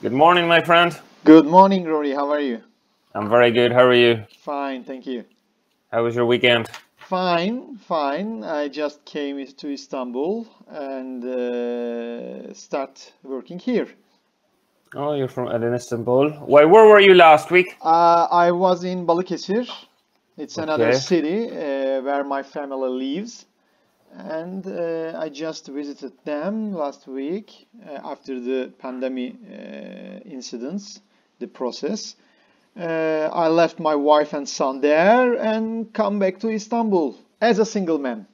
Good morning, my friend. Good morning, Rory. How are you? I'm very good. How are you? Fine, thank you. How was your weekend? Fine, fine. I just came to Istanbul and start working here. Oh, you're from Istanbul. Why? Where were you last week? I was in Balıkesir. It's another Okay. city where my family lives. And I just visited them last week after the pandemic incidents, the process. I left my wife and son there and come back to Istanbul as a single man.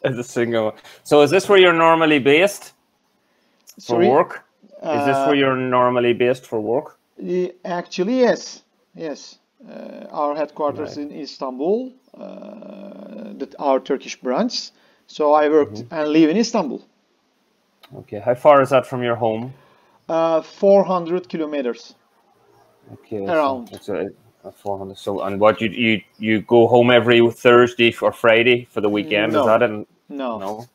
As a single. So is this where you're normally based for Sorry? work? Is this where you're normally based for work? Actually, yes. Yes. Our headquarters Right. in Istanbul, our Turkish branch. So I worked and live in Istanbul. Okay. How far is that from your home? 400 kilometers Okay. around. So it's a 400. So, and what you go home every Thursday or Friday for the weekend? No. Is that it? No.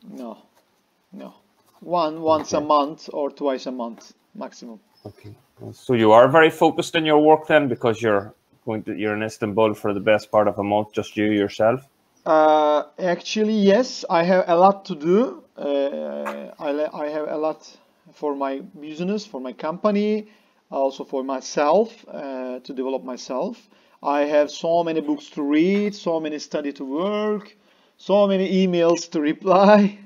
Once a Okay. month or twice a month maximum. Okay. So you are very focused in your work then, because you're in Istanbul for the best part of a month, just you yourself? Actually, yes, I have a lot to do. I have a lot for my business, for my company, also for myself, to develop myself. I have so many books to read, so many study to work, so many emails to reply.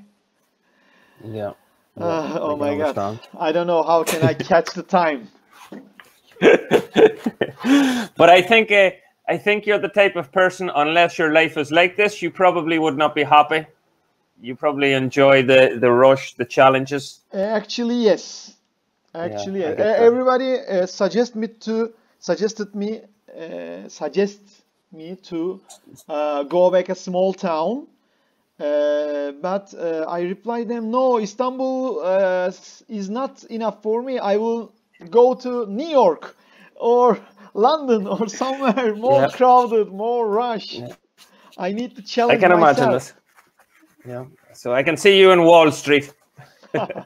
Yeah. Oh I can my God, understand. I don't know how can I catch the time. But I think you're the type of person, unless your life is like this, you probably would not be happy. You probably enjoy the rush, the challenges. Actually, yes. Actually, I yes. get that. Everybody suggested me to go back a small town, but I replied them, no, Istanbul is not enough for me. I will go to New York or London or somewhere more Yeah. crowded, more rush. Yeah. I need to I challenge can imagine myself. this. Yeah. So I can see you in Wall Street. I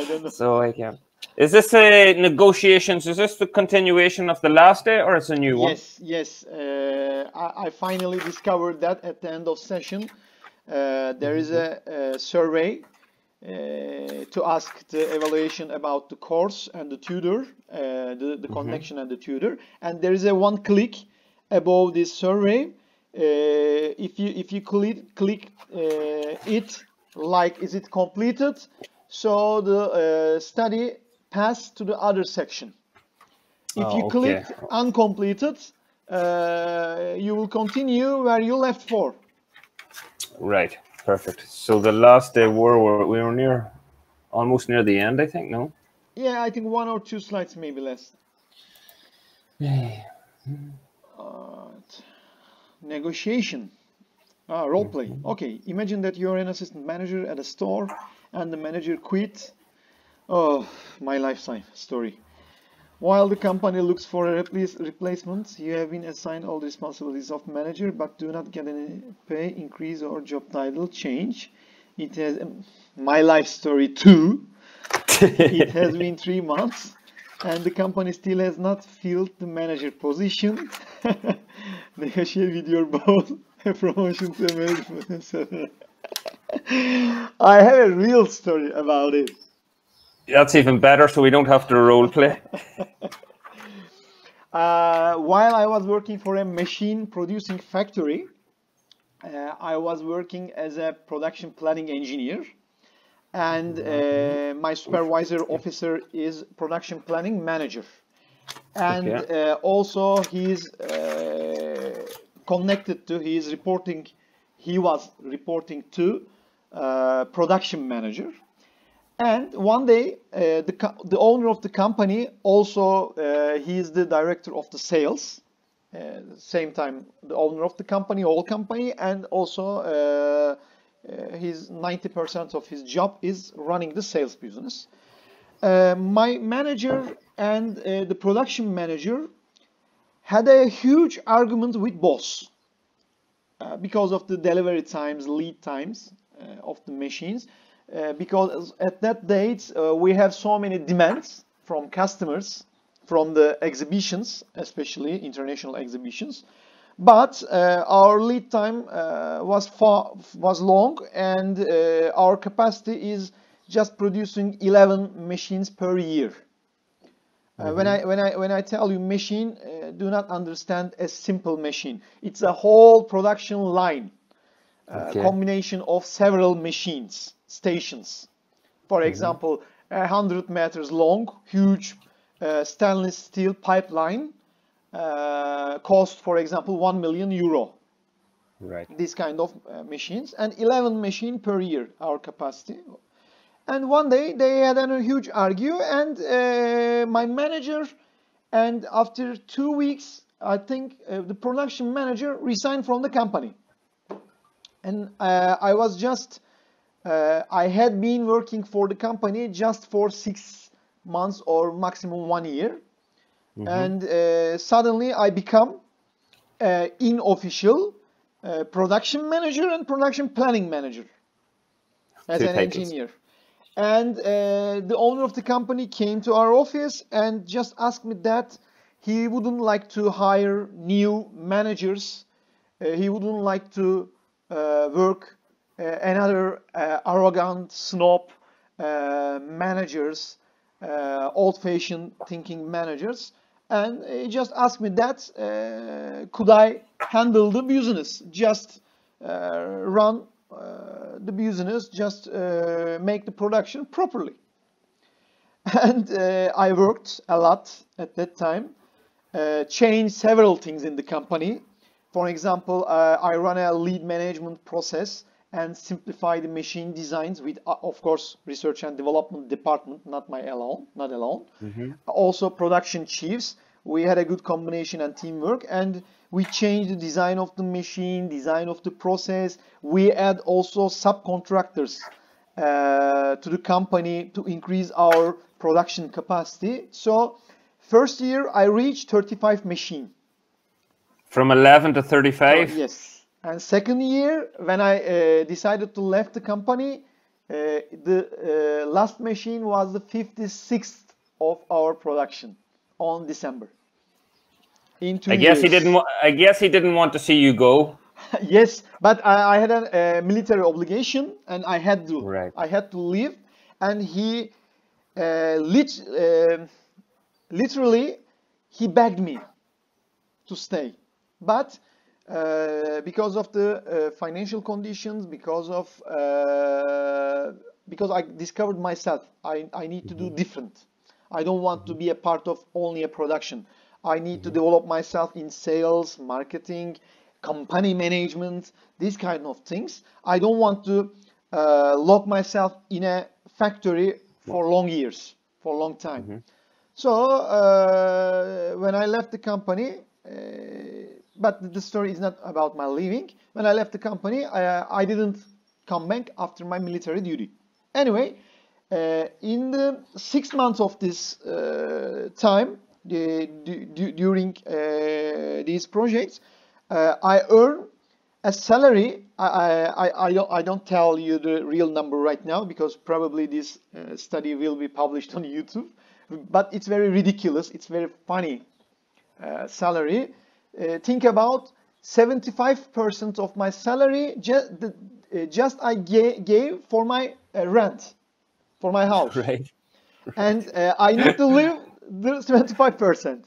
don't know. So I can. Is this a negotiations? Is this the continuation of the last day, or it's a new one? Yes. I finally discovered that at the end of session, there is a survey to ask the evaluation about the course and the tutor, the connection and the tutor, and there is a one click above this survey. If you click it, like, is it completed? So the study pass to the other section. If you Oh, click okay. uncompleted, you will continue where you left for. Right. Perfect. So the last day we were almost near the end, I think. No. Yeah, I think one or two slides, maybe less. Negotiation. Role play. Okay, imagine that you're an assistant manager at a store and the manager quit. Oh, my lifetime story. While the company looks for a replacement, you have been assigned all the responsibilities of manager, but do not get any pay increase or job title change. It has my life story too. It has been 3 months, and the company still has not filled the manager position. Negotiate with your boss a promotion to a manager. I have a real story about it. That's even better, so we don't have to role play. While I was working for a machine producing factory, I was working as a production planning engineer, and my supervisor officer is production planning manager, and Okay. also he was reporting to production manager. And one day, the owner of the company also, he is the director of the sales. Same time, the owner of the company, whole company, and also his 90% of his job is running the sales business. My manager and the production manager had a huge argument with boss because of the delivery times, lead times of the machines. because at that date we have so many demands from customers, from the exhibitions, especially international exhibitions. But our lead time was long, and our capacity is just producing 11 machines per year. When I tell you machine, do not understand a simple machine. It's a whole production line, combination of several machines, stations. For example, 100 meters long, huge stainless steel pipeline cost, for example, 1 million euro. Right. This kind of machines, and 11 machine per year, our capacity. And one day they had a huge argue, and my manager, and after 2 weeks, I think the production manager resigned from the company. And I was just, I had been working for the company just for 6 months or maximum 1 year. And suddenly I become unofficial production manager and production planning manager as an engineer. And the owner of the company came to our office and just asked me that he wouldn't like to hire new managers. He wouldn't like to work another arrogant snob managers, old-fashioned thinking managers. And he just asked me that, could I handle the business, just run the business, just make the production properly. And I worked a lot at that time, changed several things in the company. For example, I run a lead management process and simplify the machine designs with, of course, research and development department, not alone. Also production chiefs. We had a good combination and teamwork, and we changed the design of the machine, design of the process. We add also subcontractors to the company to increase our production capacity. So first year I reached 35 machine. From 11 to 35? Yes. And second year, when I decided to left the company, the last machine was the 56th of our production on December. In 2 years. I guess he didn't want to see you go. Yes, but I had a military obligation, and I had to. Right. I had to leave, and he literally he begged me to stay, but because of the financial conditions, because I discovered myself, I need to do different. I don't want to be a part of only a production. I need to develop myself in sales, marketing, company management, these kind of things. I don't want to lock myself in a factory for long years, for a long time. So when I left the company, but the story is not about my leaving. When I left the company, I didn't come back after my military duty. Anyway, in the 6 months of this time, during these projects, I earn a salary. I don't tell you the real number right now because probably this study will be published on YouTube. But it's very ridiculous. It's very funny salary. Think about 75% of my salary just I gave for my rent, for my house. Right. And I need to live the 25%.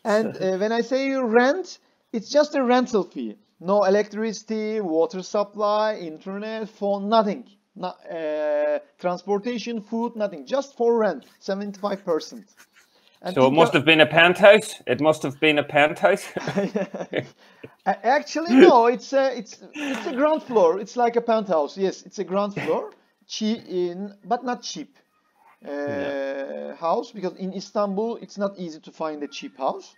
And when I say rent, it's just a rental fee. No electricity, water supply, internet, phone, nothing. Transportation, food, nothing. Just for rent, 75%. And so it must have been a penthouse. It must have been a penthouse. Actually, no. It's a ground floor. It's like a penthouse. Yes, it's a ground floor, but not cheap house, because in Istanbul it's not easy to find a cheap house.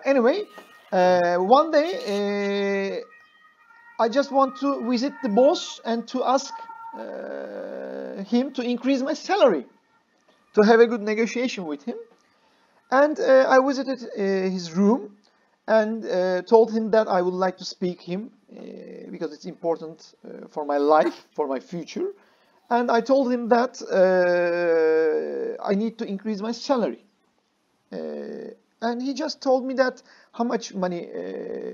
Anyway, one day I just want to visit the boss and to ask him to increase my salary, to have a good negotiation with him. And I visited his room and told him that I would like to speak him because it's important for my life, for my future. And I told him that I need to increase my salary. And he just told me that, how much money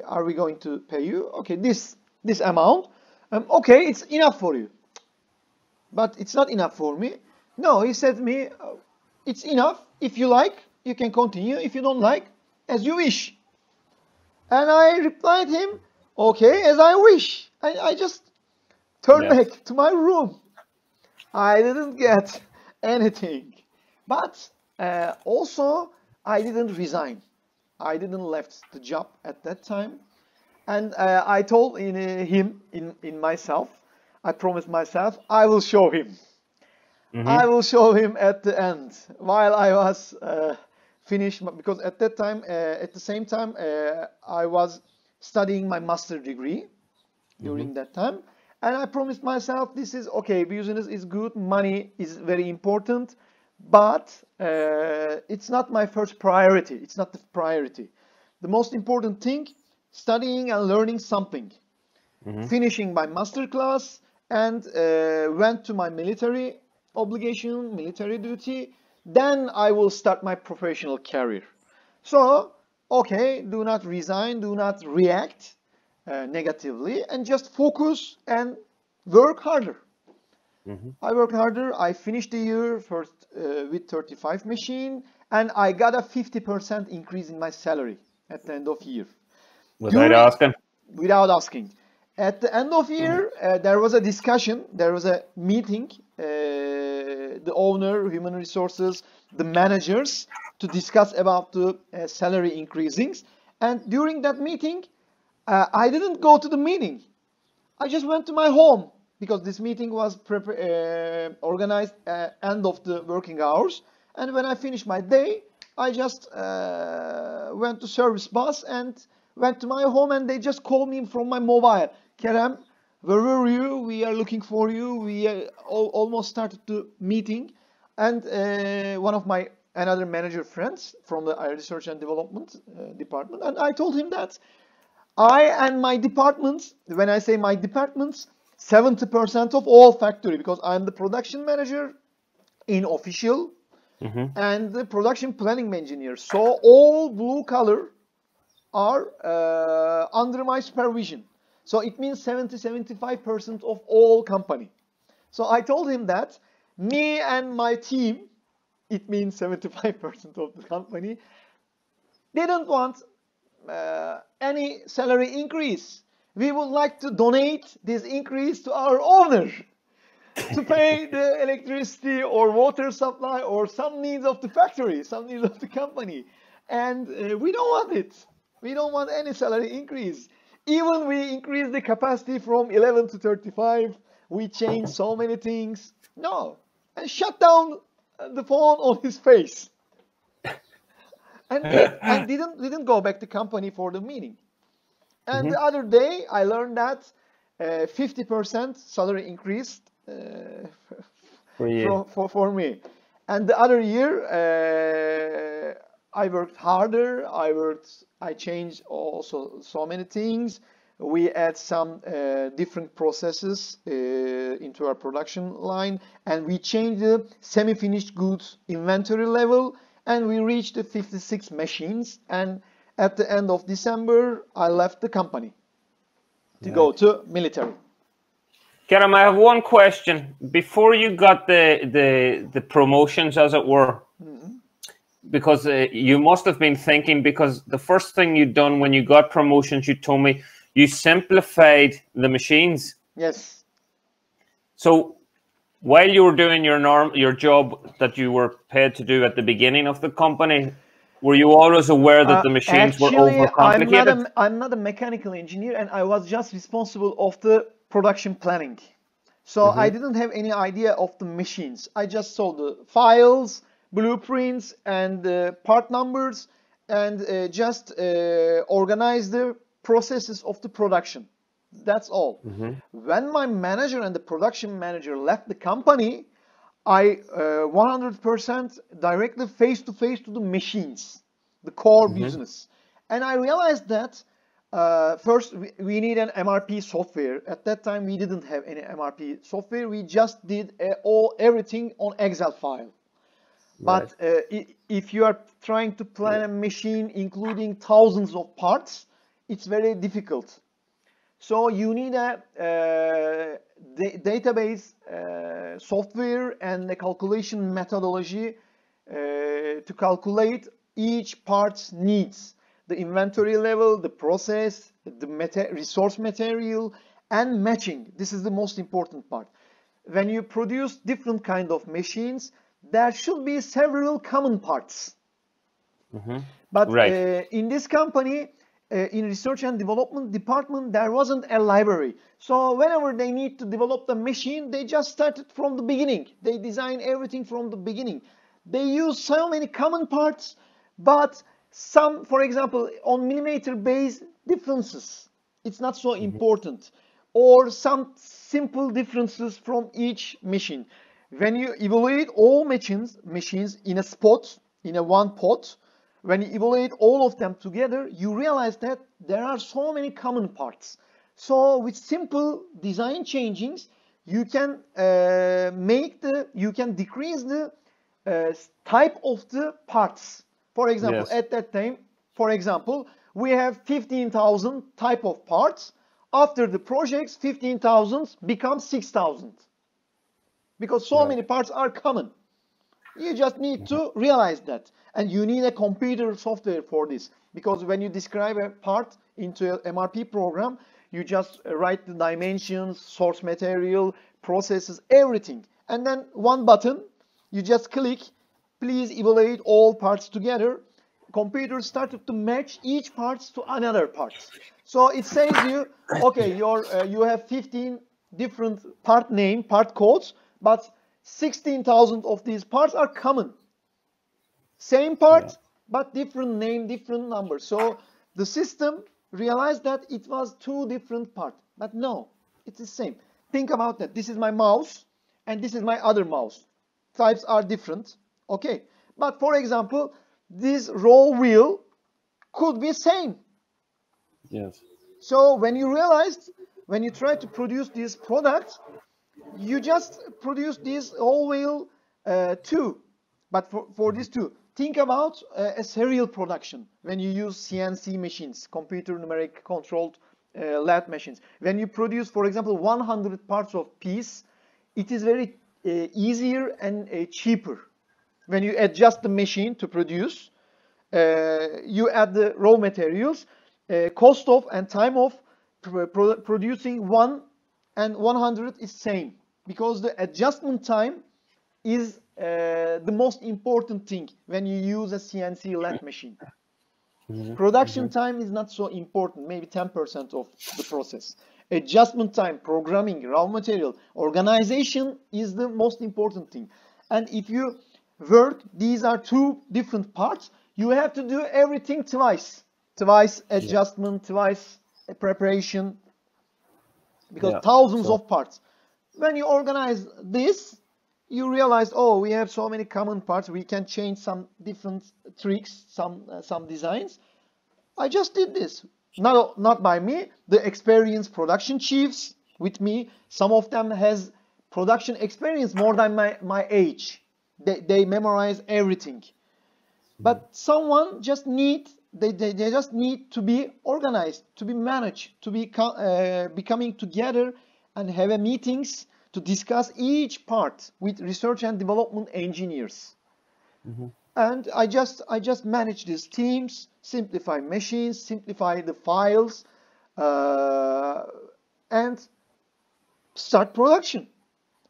are we going to pay you? Okay, this amount. Okay, it's enough for you. But it's not enough for me. No, he said to me, it's enough. If you like, you can continue. If you don't like, as you wish. And I replied him, okay, as I wish. I just turned back to my room. I didn't get anything. But also, I didn't resign. I didn't left the job at that time. And I told him, in myself, I promised myself, I will show him. I will show him at the end, while I was finished, because at that time, at the same time, I was studying my master degree during that time. And I promised myself, this is okay, business is good, money is very important, but it's not my first priority. It's not the priority. The most important thing, studying and learning something. Finishing my master class and went to my military obligation, military duty. Then I will start my professional career. So, okay, do not resign, do not react negatively, and just focus and work harder. I worked harder. I finished the year first with 35 machine, and I got a 50% increase in my salary at the end of year. Without asking? Without asking. At the end of year, there was a discussion, there was a meeting, the owner, human resources, the managers, to discuss about the salary increasings. And during that meeting, I didn't go to the meeting. I just went to my home, because this meeting was organized end of the working hours. And when I finished my day, I just went to service bus and went to my home, and they just called me from my mobile. Kerem, where were you? We are looking for you. We almost started the meeting. And one of my another manager friends from the research and development department, and I told him that I and my departments, when I say my departments, 70% of all factory, because I'm the production manager in official and the production planning engineer. So all blue collar are under my supervision. So it means 75% of all company. So I told him that me and my team, it means 75% of the company, didn't want any salary increase. We would like to donate this increase to our owner to pay the electricity or water supply or some needs of the factory, some needs of the company. And we don't want it. We don't want any salary increase. Even we increase the capacity from 11 to 35. We change so many things. No. And shut down the phone on his face. And didn't go back to company for the meeting. And the other day, I learned that 50% salary increased for me. And the other year, I worked harder. I changed also so many things. We add some different processes into our production line, and we changed the semi-finished goods inventory level, and we reached the 56 machines. And at the end of December, I left the company to go to military. Kerem, I have one question. Before you got the promotions, as it were, because you must have been thinking, because the first thing you'd done when you got promotions, you told me you simplified the machines. Yes. So while you were doing your job that you were paid to do at the beginning of the company, were you always aware that the machines were overcomplicated? I'm not a mechanical engineer, and I was just responsible of the production planning. So I didn't have any idea of the machines. I just saw the files, blueprints, and the part numbers, and just organize the processes of the production. That's all. When my manager and the production manager left the company, I 100% directly face-to-face to the machines, the core business. And I realized that first we need an MRP software. At that time we didn't have any MRP software. We just did everything on Excel file. But if you are trying to plan a machine including thousands of parts, it's very difficult. So you need a database software and a calculation methodology to calculate each part's needs, the inventory level, the process, the resource material, and matching. This is the most important part. When you produce different kind of machines, there should be several common parts. But in this company, in research and development department, there wasn't a library. So whenever they need to develop the machine, they just started from the beginning. They design everything from the beginning. They use so many common parts, but some, for example, on millimeter base differences, it's not so important. Or some simple differences from each machine. When you evaluate all machines in a spot, in a one pot, when you evaluate all of them together, you realize that there are so many common parts. So with simple design changings, you can you can decrease the type of the parts. For example, at that time, for example, we have 15,000 type of parts. After the projects, 15,000 becomes 6,000. Because so many parts are common. You just need to realize that. And you need a computer software for this. Because when you describe a part into an MRP program, you just write the dimensions, source material, processes, everything. And then one button, you just click, please evaluate all parts together. Computer started to match each parts to another parts. So it says you, okay, you have 15 different part codes, but 16,000 of these parts are common. Same part, but different name, different number. So the system realized that it was two different parts. But no, it's the same. Think about that. This is my mouse, and this is my other mouse. Types are different, okay? But for example, this roll wheel could be same. Yes. So when you realized, when you try to produce this product, you just produce this roll wheel two. But for these two, think about a serial production when you use CNC machines, computer numeric controlled lathe machines. When you produce, for example, 100 parts of piece, it is very easier and cheaper. When you adjust the machine to produce, you add the raw materials, cost of and time of producing 1 and 100 is same, because the adjustment time is the most important thing when you use a CNC lathe machine. Production time is not so important, maybe 10% of the process. Adjustment time, programming, raw material, organization is the most important thing. And if you work, these are two different parts, you have to do everything twice. Twice adjustment, twice preparation, because thousands of parts. When you organize this, you realize, oh, we have so many common parts, we can change some different tricks, some designs. I just did this. Not by me, the experienced production chiefs with me, some of them has production experience more than my age. They memorize everything. But someone just they just need to be organized, to be managed, to be coming together and have a meetings to discuss each part with research and development engineers. And I just manage these teams, simplify machines, simplify the files, and start production.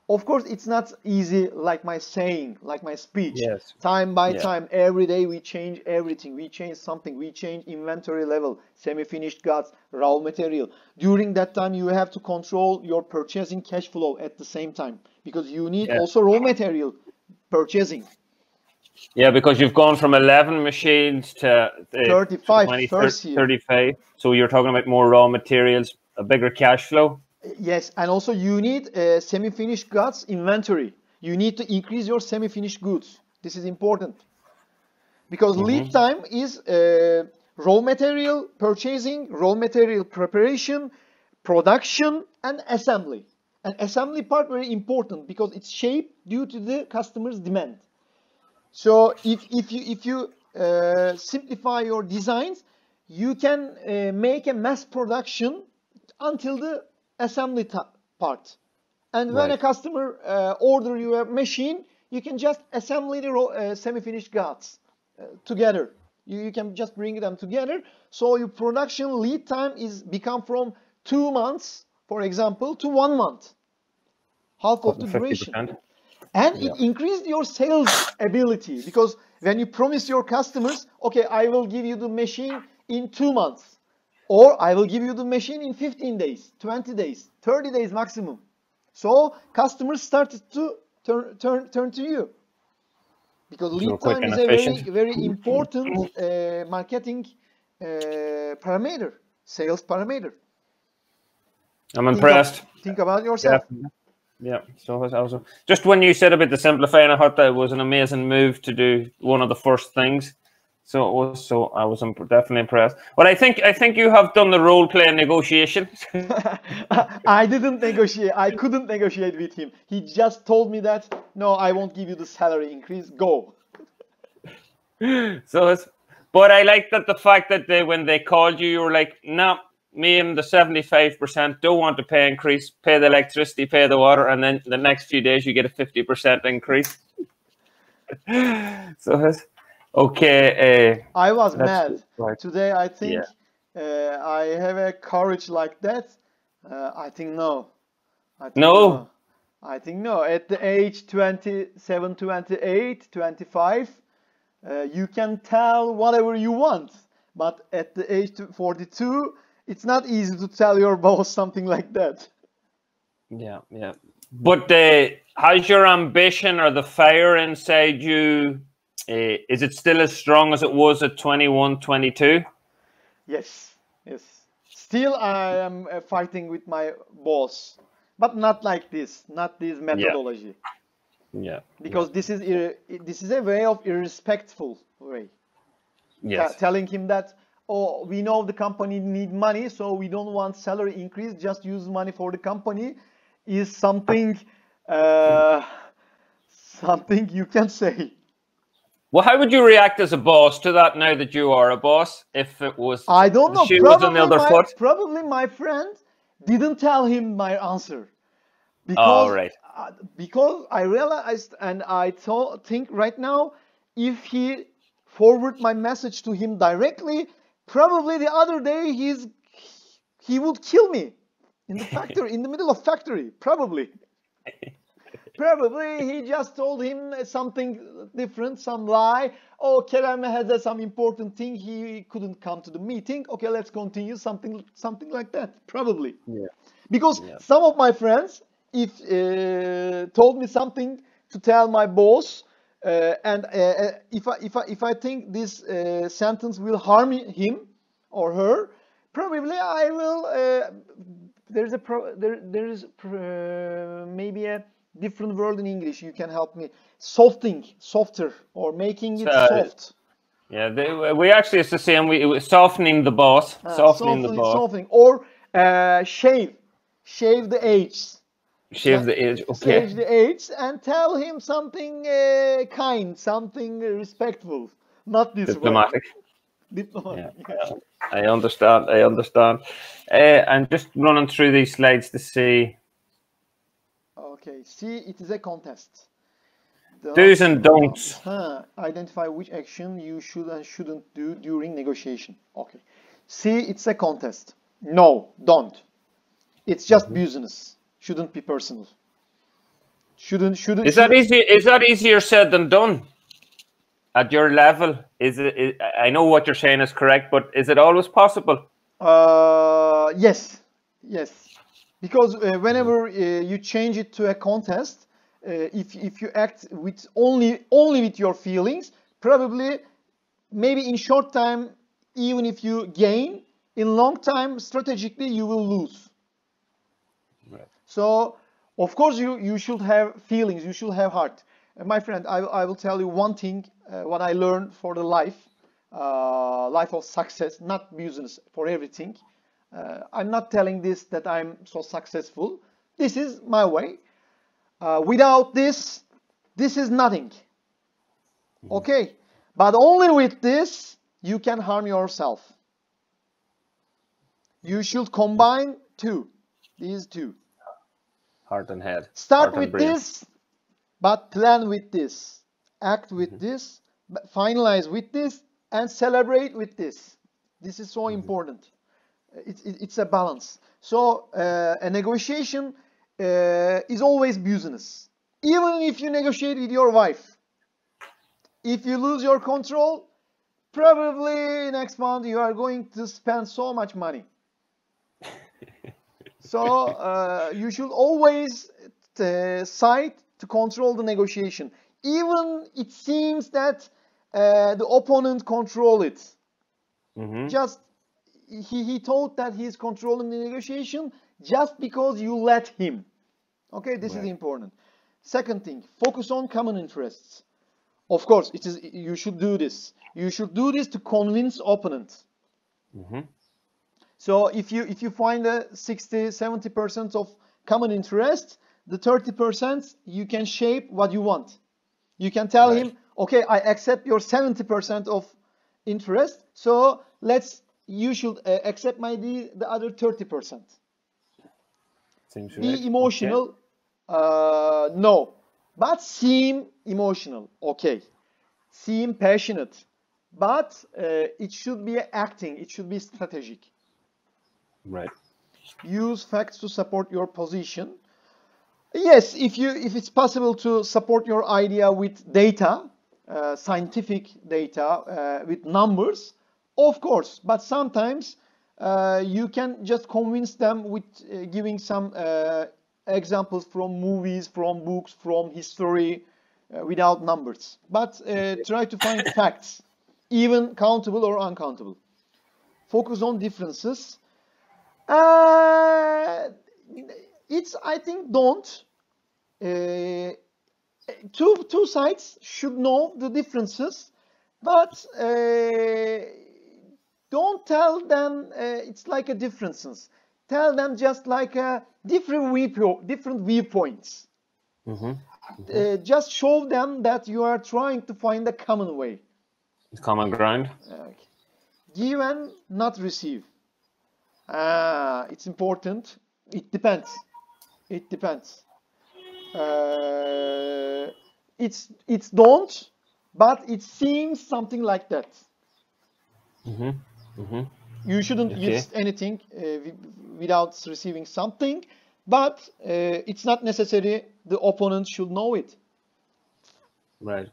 Of course, it's not easy like my saying, like my speech. Yes. Time by time, every day we change everything. We change something. We change inventory level, semi-finished goods, raw material. During that time, you have to control your purchasing cash flow at the same time, because you need also raw material purchasing. Yeah, because you've gone from 11 machines to 35, 35. So you're talking about more raw materials, a bigger cash flow. Yes, and also you need semi-finished goods inventory. You need to increase your semi-finished goods. This is important, because lead time is raw material purchasing, raw material preparation, production, and assembly. And assembly part very important because it's shaped due to the customer's demand. So if you simplify your designs, you can make a mass production until the assembly part. And when a customer order you a machine, you can just assemble the semi-finished goods together. You can just bring them together. So your production lead time is become from 2 months, for example, to 1 month. Half of the duration. 50%. And it increased your sales ability because when you promise your customers, okay, I will give you the machine in 2 months, or I will give you the machine in 15 days, 20 days, 30 days maximum. So customers started to turn to you because lead time is a very important marketing parameter, sales parameter. I'm impressed. Think about yourself. Yeah. So also, just when you said about the simplifying, I thought that was an amazing move to do one of the first things. So I was definitely impressed. But I think you have done the role play negotiation. I didn't negotiate. I couldn't negotiate with him. He just told me that no, I won't give you the salary increase. Go. But I like that the fact that when they called you, you were like, no, me and the 75% don't want to pay increase, pay the electricity, pay the water, and then the next few days you get a 50% increase. Okay. I was mad. Right. Today I think I have a courage like that. I think no. I think no. At the age 27, 28, 25, you can tell whatever you want. But at the age 42, it's not easy to tell your boss something like that. Yeah. But has your ambition or the fire inside you, is it still as strong as it was at 21, 22? Yes. Still I am fighting with my boss, but not like this, not this methodology. Yeah. Because this is a way of irrespectful way. Yes. Telling him that, oh, we know the company need money, so we don't want salary increase, just use money for the company, is something something you can say. Well, how would you react as a boss to that now that you are a boss? If it was, I don't know. Probably my friend didn't tell him my answer. Because, because I realized and I think right now, if he forward my message to him directly, probably the other day he would kill me in the factory, in the middle of factory, probably. Probably he just told him something different, some lie. Oh, Kerem has some important thing. He couldn't come to the meeting. Okay, let's continue. Something like that. Probably. Yeah. Because some of my friends, told me something to tell my boss, and if I think this sentence will harm him or her, probably I will. There is maybe a different word in English. You can help me. Softer, or making it soft. Yeah, we actually, it's the same. It was softening the boss. Softening, or shave the edge. Shave the edge. Okay. Shave the edge and tell him something kind, something respectful, not this diplomatic. Diplomatic. Yeah. I understand. I'm just running through these slides to see. Okay, see, it is a contest. Do's and don'ts. Identify which action you should and shouldn't do during negotiation. Okay. See, it's a contest. No, don't. It's just business. Shouldn't be personal. Shouldn't. Is that easy? Is that easier said than done? At your level, is it? I know what you're saying is correct, but is it always possible? Yes. Because whenever you change it to a contest, if you act with only with your feelings, probably maybe in short time, even if you gain, in long time strategically you will lose. Right. So of course you should have feelings, you should have heart. My friend, I will tell you one thing what I learned for the life. life of success, not business for everything. I'm not telling this that I'm so successful. This is my way. Without this, this is nothing. Okay, but only with this you can harm yourself. You should combine these two. Heart and head. Start with this, but plan with this. Act with this, finalize with this, and celebrate with this. This is so important. It's a balance. So a negotiation is always business. Even if you negotiate with your wife. If you lose your control, probably next month you are going to spend so much money. So you should always side to control the negotiation. Even it seems that the opponent control it. Just he thought that he is controlling the negotiation just because you let him. Okay, this is important. Second thing, focus on common interests. Of course, you should do this. You should do this to convince opponent. So if you find a 60-70% of common interest, the 30% you can shape what you want. You can tell him, okay, I accept your 70% of interest, so you should accept the other 30%. Be emotional, no. But seem emotional, okay. Seem passionate, but it should be acting, it should be strategic. Right. Use facts to support your position. Yes, if it's possible to support your idea with data, scientific data, with numbers, of course. But sometimes you can just convince them with giving some examples from movies, from books, from history, without numbers. But try to find facts, even countable or uncountable. Focus on differences. I think don't. Two sides should know the differences, but don't tell them it's like a differences. Tell them just like a different viewpoints. Just show them that you are trying to find a common way. Common ground. Give and not receive. It's important. It depends. It depends. It's don't, but it seems something like that. You shouldn't use anything without receiving something, but it's not necessary the opponent should know it. Right.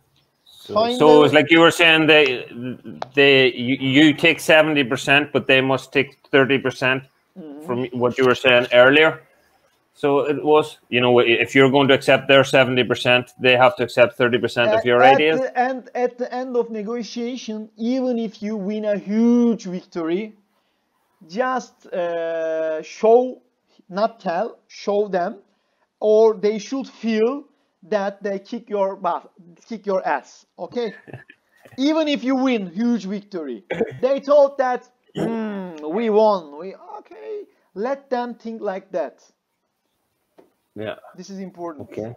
So it's like you were saying, you take 70%, but they must take 30% from what you were saying earlier. So it was, if you're going to accept their 70%, they have to accept 30% of your ideas. And at the end of negotiation, even if you win a huge victory, just show, not tell, show them, or they should feel that they kick your ass, okay? Even if you win huge victory, they thought that we won. Okay, let them think like that. Yeah, this is important. Okay,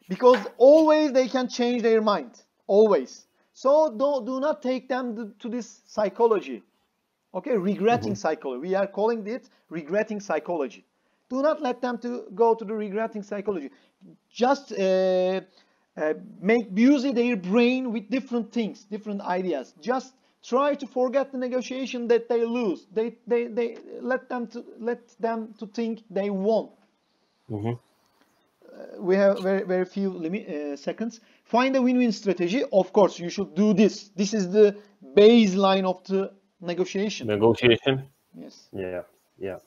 because always they can change their mind, always. So do not take them to this psychology. Okay, regretting psychology. We are calling it regretting psychology. Do not let them go to the regretting psychology. Just make busy their brain with different things, different ideas. Just try to forget the negotiation that they lose. They let them to think they won. We have very few seconds. Find a win-win strategy. Of course, you should do this. This is the baseline of the negotiation. Yes. Yeah.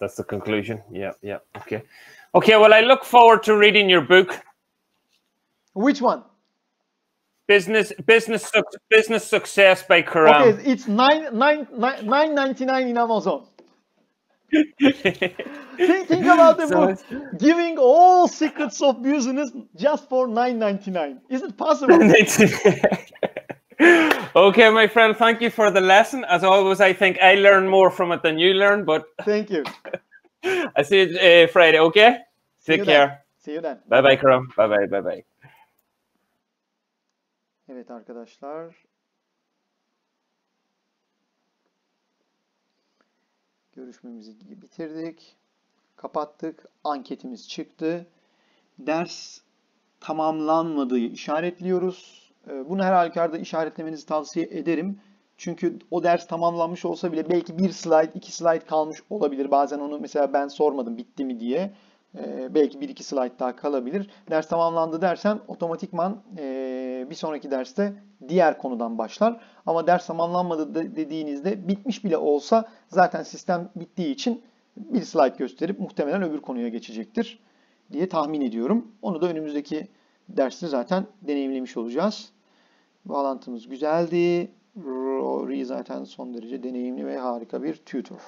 That's the conclusion. Yeah. Okay. Well, I look forward to reading your book. Which one? Business Success by Kerem. Okay, it's $9.99 in Amazon. think about the book, giving all secrets of business just for $9.99. Is it possible? Okay, my friend, thank you for the lesson. As always, I think I learn more from it than you learn, but Thank you. I see you Friday, okay? Take care. See you then. Bye bye, Kerem. Bye bye, bye bye. Evet arkadaşlar. Görüşmemizi bitirdik. Kapattık. Anketimiz çıktı. Ders tamamlanmadığı işaretliyoruz. Bunu her halükarda işaretlemenizi tavsiye ederim. Çünkü o ders tamamlanmış olsa bile belki bir slide, iki slide kalmış olabilir. Bazen onu mesela ben sormadım bitti mi diye. Belki bir iki slide daha kalabilir. Ders tamamlandı dersen otomatikman bir sonraki derste diğer konudan başlar. Ama ders tamamlanmadı dediğinizde bitmiş bile olsa zaten sistem bittiği için bir slide gösterip muhtemelen öbür konuya geçecektir diye tahmin ediyorum. Onu da önümüzdeki derste zaten deneyimlemiş olacağız. Bağlantımız güzeldi. Rory zaten son derece deneyimli ve harika bir tutor.